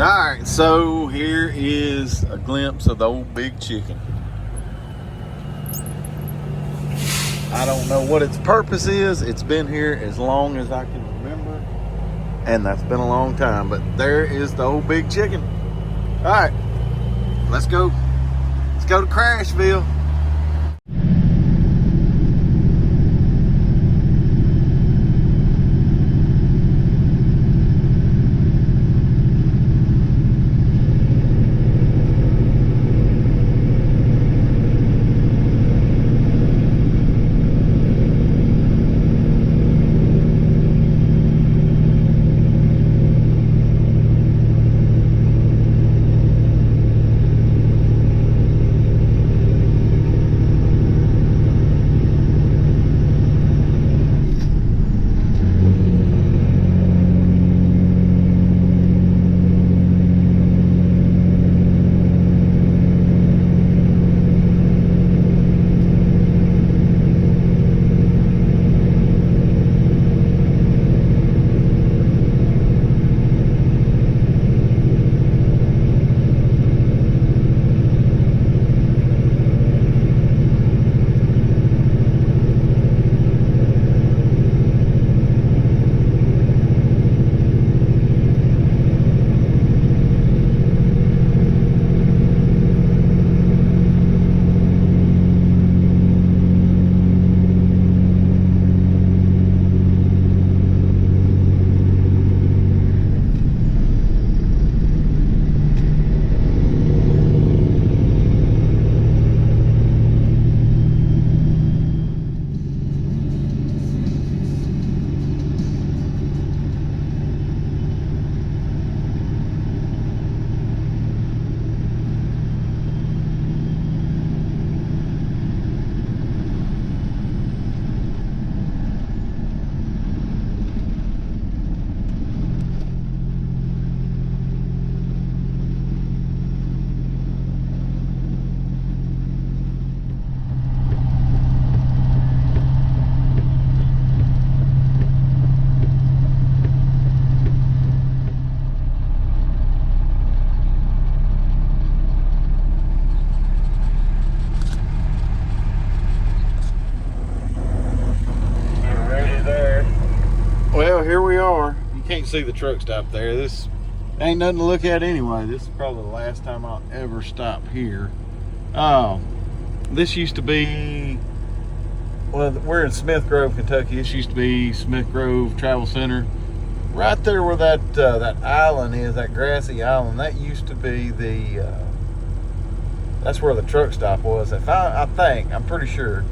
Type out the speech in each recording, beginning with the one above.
Alright, so here is a glimpse of the old big chicken. I don't know what its purpose is. It's been here as long as I can remember, and that's been a long time, but there is the old big chicken. Alright, let's go. Let's go to Crashville. Well, here we are. You can't see the truck stop there. This ain't nothing to look at anyway. This is probably the last time I'll ever stop here. This used to be, well, we're in Smith Grove, Kentucky. This used to be Smith Grove Travel Center. Right there where that island is, that grassy island, that used to be that's where the truck stop was. I think, I'm pretty sure.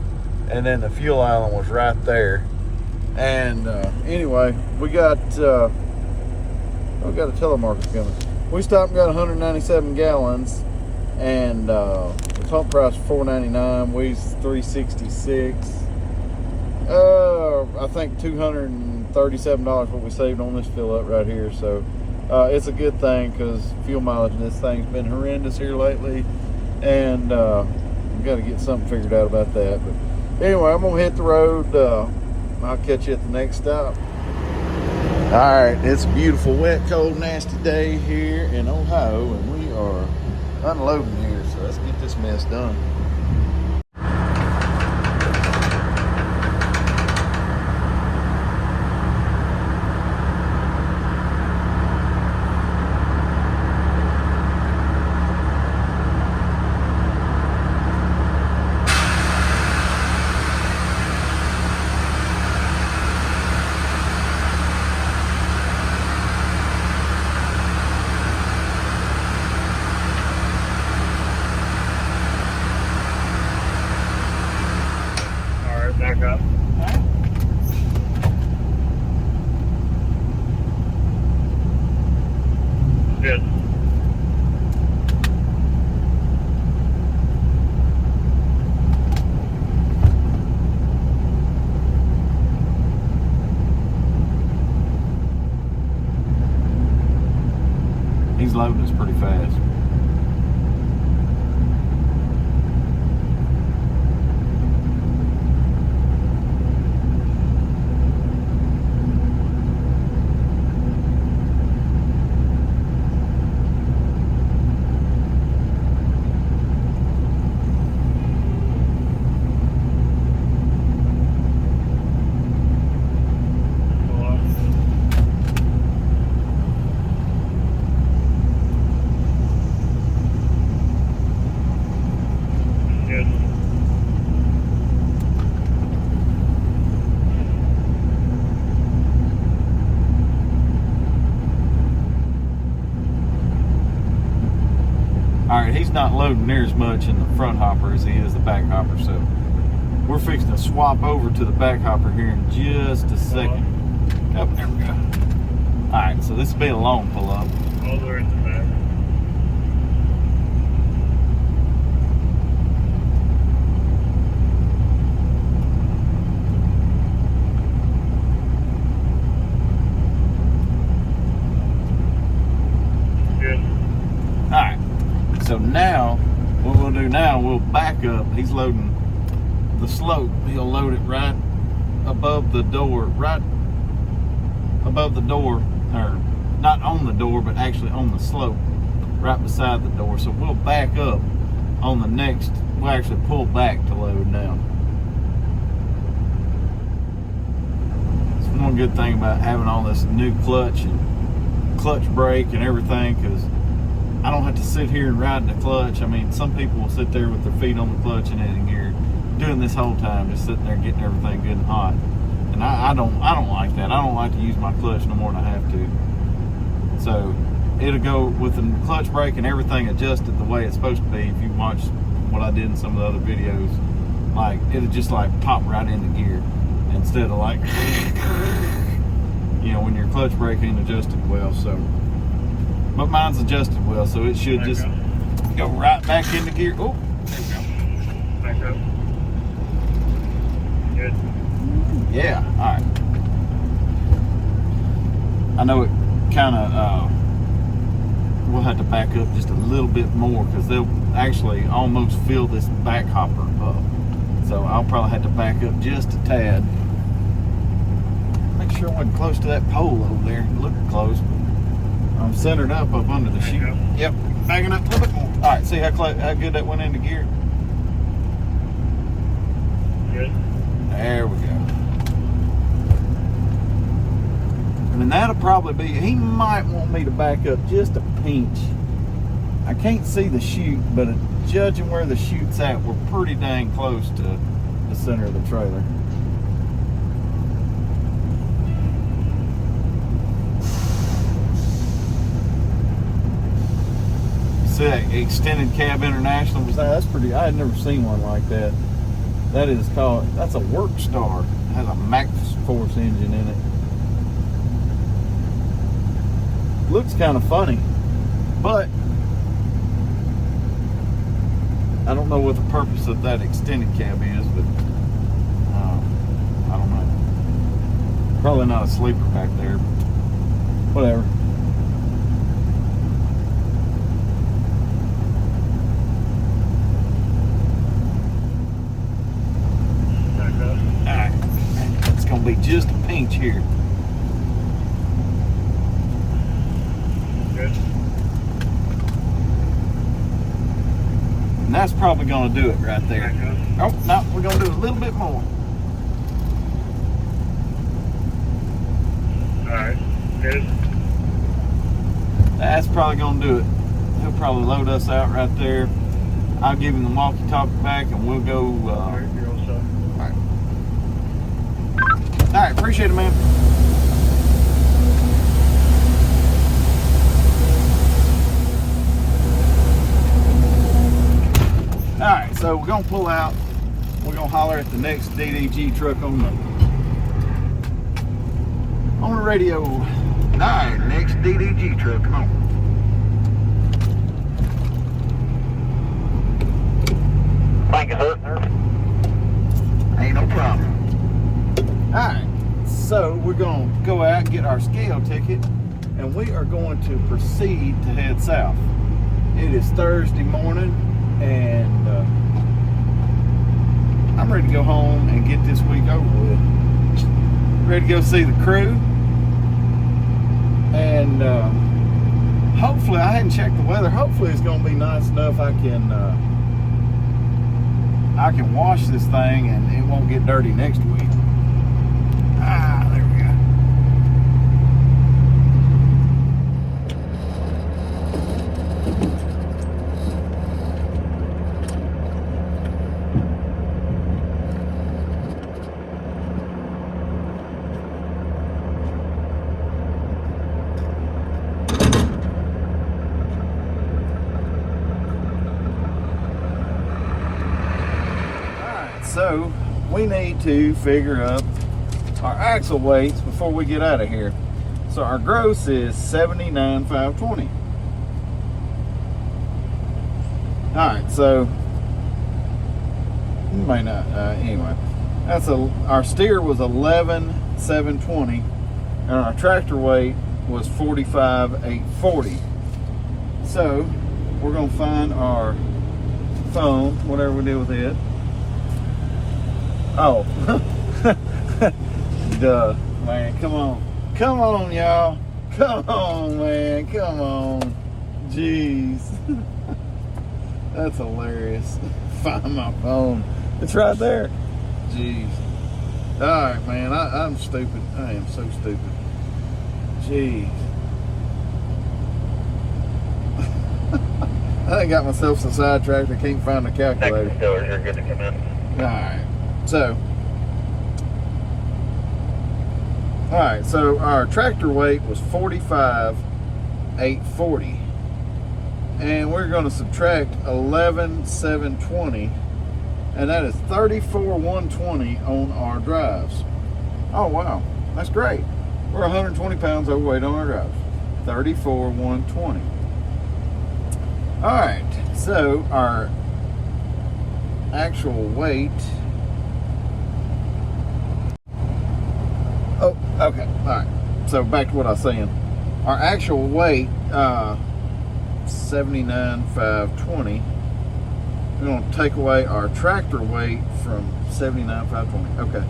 And then the fuel island was right there. And anyway, we got a telemarketer coming. We stopped and got 197 gallons, and the pump price was $4.99. Weighs 366. I think $237 what we saved on this fill up right here. So it's a good thing, because fuel mileage in this thing's been horrendous here lately, and we got to get something figured out about that. But anyway, I'm gonna hit the road. I'll catch you at the next stop. All right, it's a beautiful, wet, cold, nasty day here in Ohio, and we are unloading here, so let's get this mess done. Back up. Good. He's loading us pretty fast. he's not loading near as much in the front hopper as he is the back hopper. So we're fixing to swap over to the back hopper here in just a second. Oh, there we go. All right, so this will be a long pull up. All the way in the back. Good. All right, so now what we'll do now, we'll back up. He's loading the slope. He'll load it right above the door, right above the door, or not on the door, but actually on the slope, right beside the door. So we'll back up on the next, we'll actually pull back to load now. It's one good thing about having all this new clutch and clutch brake and everything, because I don't have to sit here and ride the clutch. I mean, some people will sit there with their feet on the clutch and in here doing this whole time, just sitting there getting everything good and hot. And I don't like that. I don't like to use my clutch no more than I have to. So it'll go with the clutch brake and everything adjusted the way it's supposed to be. If you watch what I did in some of the other videos, like it'll just like pop right into gear instead of like you know, when your clutch brake ain't adjusted well. So but mine's adjusted well, so it should just go right back into gear. Oh, there we go. Back up. Good. Yeah, all right. I know it kind of, we'll have to back up just a little bit more because they'll actually almost fill this back hopper up. So I'll probably have to back up just a tad. Make sure I wasn't close to that pole over there. It looked close, but I'm centered up under the chute. Yep, backing up a little bit more. All right, see how good that went into gear? Good. There we go. And that'll probably be, he might want me to back up just a pinch. I can't see the chute, but judging where the chute's at, we're pretty dang close to the center of the trailer. See that extended cab international was that? That's pretty, I had never seen one like that. That is called, that's a Work Star. It has a Max Force engine in it. Looks kind of funny, but I don't know what the purpose of that extended cab is, but I don't know. Probably not a sleeper back there, but whatever. Back up. All right, it's gonna be just a pinch here. Good. And that's probably going to do it right there. Oh, no, we're going to do a little bit more. Alright. Good. That's probably going to do it. He'll probably load us out right there. I'll give him the walkie-talkie back and we'll go. Alright, you're all set. All right, appreciate it, man. Alright, so we're going to pull out. We're going to holler at the next DDG truck on the radio. Alright, next DDG truck, come on. Thank you, sir. Ain't no problem. Alright, so we're going to go out and get our scale ticket and we are going to proceed to head south. It is Thursday morning and I'm ready to go home and get this week over with. Ready to go see the crew. And hopefully, I hadn't checked the weather. Hopefully it's going to be nice enough I can wash this thing and it won't get dirty next week. Ah, there we go. So we need to figure up our axle weights before we get out of here. So our gross is 79,520. All right, so you may not. Anyway, our steer was 11,720, and our tractor weight was 45,840. So we're gonna find our phone, whatever we do with it. Oh, duh, man, come on, y'all, come on, man, come on, jeez, that's hilarious. Find my phone, it's right there. Jeez. All right, man, I'm stupid. I am so stupid. Jeez. I got myself some sidetracked. I can't find the calculator. Next doors, you're good to come in. All right, so our tractor weight was 45,840. And we're going to subtract 11,720. And that is 34,120 on our drives. Oh, wow. That's great. We're 120 pounds overweight on our drives. 34,120. All right, so our actual weight. Oh, okay, all right. So back to what I was saying. Our actual weight, 79,520. We're going to take away our tractor weight from 79,520. Okay,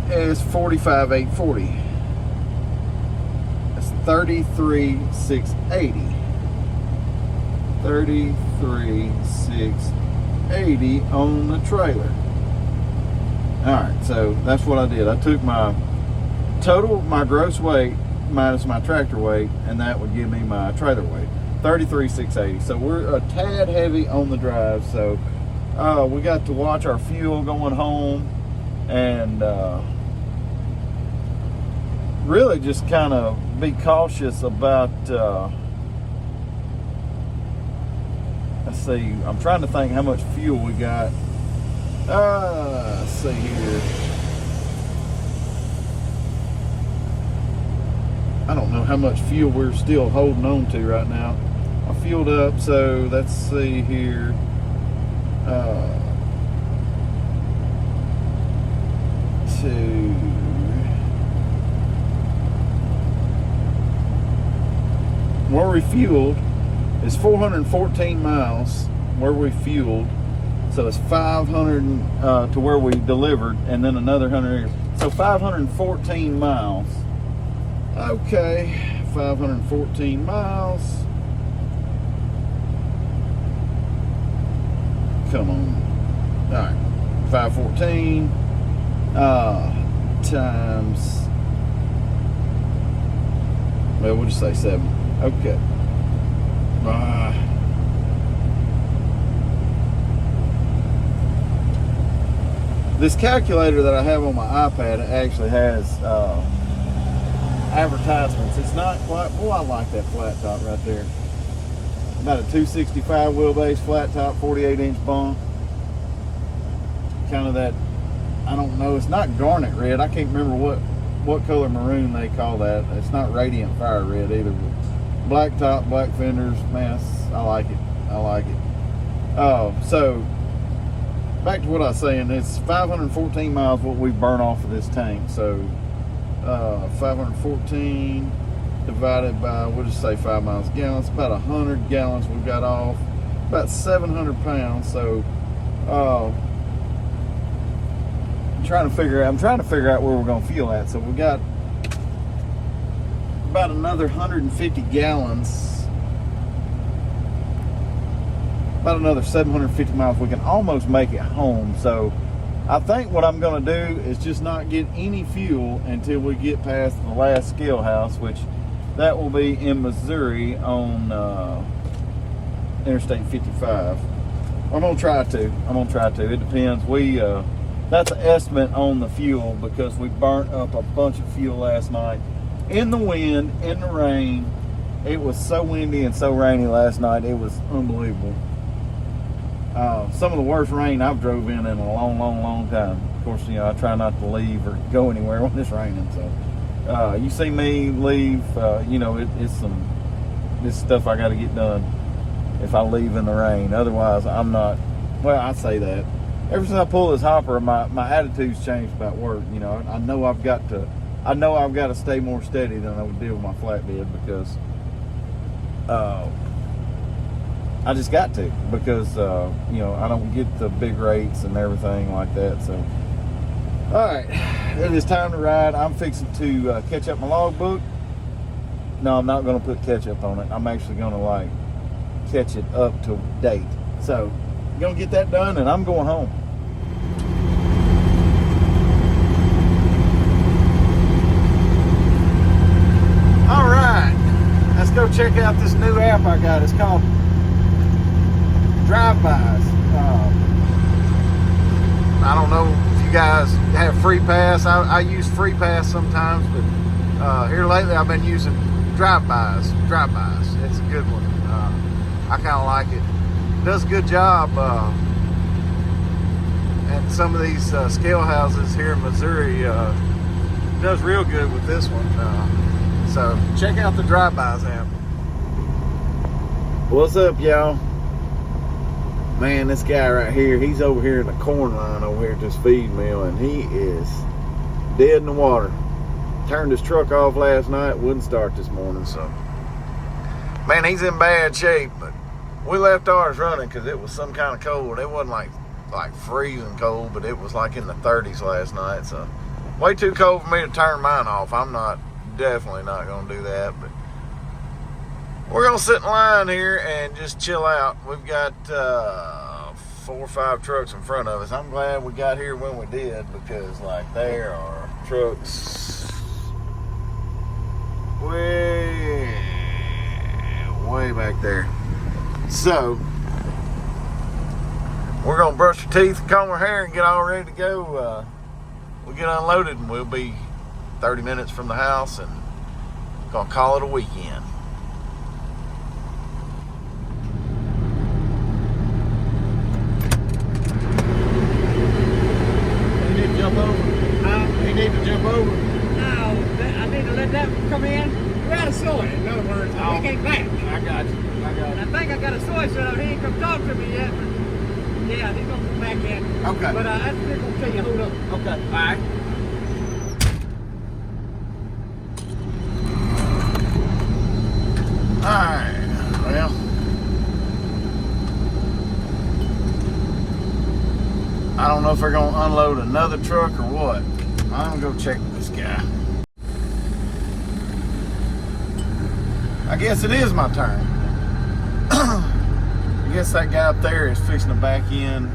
it's 45,840. That's 33,680. 33,680 on the trailer. All right, so that's what I did. I took my gross weight minus my tractor weight, and that would give me my trailer weight, 33,680. So we're a tad heavy on the drive. So we got to watch our fuel going home, and really just kind of be cautious about. Let's see, I'm trying to think how much fuel we got. Let's see here. I don't know how much fuel we're still holding on to right now. I fueled up, so let's see here. Where we fueled is 414 miles where we fueled, so it's 500 to where we delivered, and then another 100, so 514 miles. Okay, 514 miles. Come on. All right, 514 times, well, we'll just say 7. Okay. This calculator that I have on my iPad actually has advertisements. It's not quite, well, I like that flat top right there. About a 265 wheelbase flat top, 48-inch bump. Kind of that, I don't know, it's not garnet red. I can't remember what color maroon they call that. It's not radiant fire red either. Black top, black fenders, man, I like it. I like it. So back to what I was saying, it's 514 miles what we burn off of this tank. So 514 divided by, we'll just say 5 miles a gallon. It's about 100 gallons we've got off, about 700 pounds. So I'm trying to figure out where we're going to fuel at. So we got about another 150 gallons, about another 750 miles. We can almost make it home. So I think what I'm going to do is just not get any fuel until we get past the last scale house, which that will be in Missouri on Interstate 55. I'm going to try to. It depends. That's an estimate on the fuel because we burnt up a bunch of fuel last night. In the wind, in the rain. It was so windy and so rainy last night. It was unbelievable. Some of the worst rain I've drove in a long time. Of course, you know, I try not to leave or go anywhere when it's raining. So you see me leave, you know, it's stuff I got to get done if I leave in the rain. Otherwise, I'm not. Well, I say that. Ever since I pulled this hopper, my attitude's changed about work. You know, I know I've got to stay more steady than I would do with my flatbed because I just got to, because you know, I don't get the big rates and everything like that. So all right, it is time to ride. I'm fixing to catch up my logbook. No, I'm not going to put ketchup on it. I'm actually going to like catch it up to date. So I'm going to get that done and I'm going home. All right, let's go check out this new app I got. It's called Drive-Bys. I don't know if you guys have Free Pass. I use Free Pass sometimes, but here lately I've been using Drive-Bys. It's a good one. I kind of like it. Does a good job. And some of these scale houses here in Missouri does real good with this one. So check out the Drive-Bys app. What's up, y'all? Man, this guy right here, he's over here in the corn line over here at this feed mill, and he is dead in the water. Turned his truck off last night, wouldn't start this morning, so. Man, he's in bad shape, but we left ours running because it was some kind of cold. It wasn't like freezing cold, but it was like in the 30s last night, so. Way too cold for me to turn mine off. I'm definitely not gonna do that, but we're gonna sit in line here and just chill out. We've got 4 or 5 trucks in front of us. I'm glad we got here when we did, because like there are trucks way back there. So we're gonna brush our teeth, comb our hair, and get all ready to go. We'll get unloaded and we'll be 30 minutes from the house and gonna call it a weekend. Jump over. You need to jump over. No, I need to let that one come in. We're out of soy. In other words, we can't back. I got you. And I think I got a soy set up. He ain't come talk to me yet. But yeah, he's gonna come back in. Okay. But that's still gonna tell you. Hold up. Okay. All right. Alright, well, I don't know if they're going to unload another truck or what. I'm going to go check with this guy. I guess it is my turn. I guess that guy up there is fixing to back in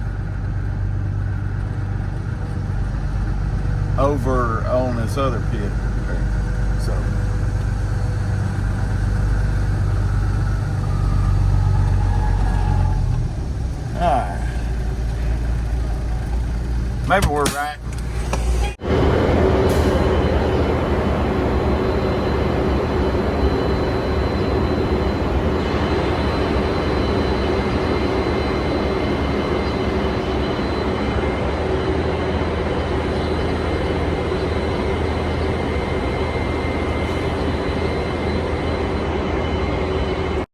over on this other pit. So alright. Maybe we're right.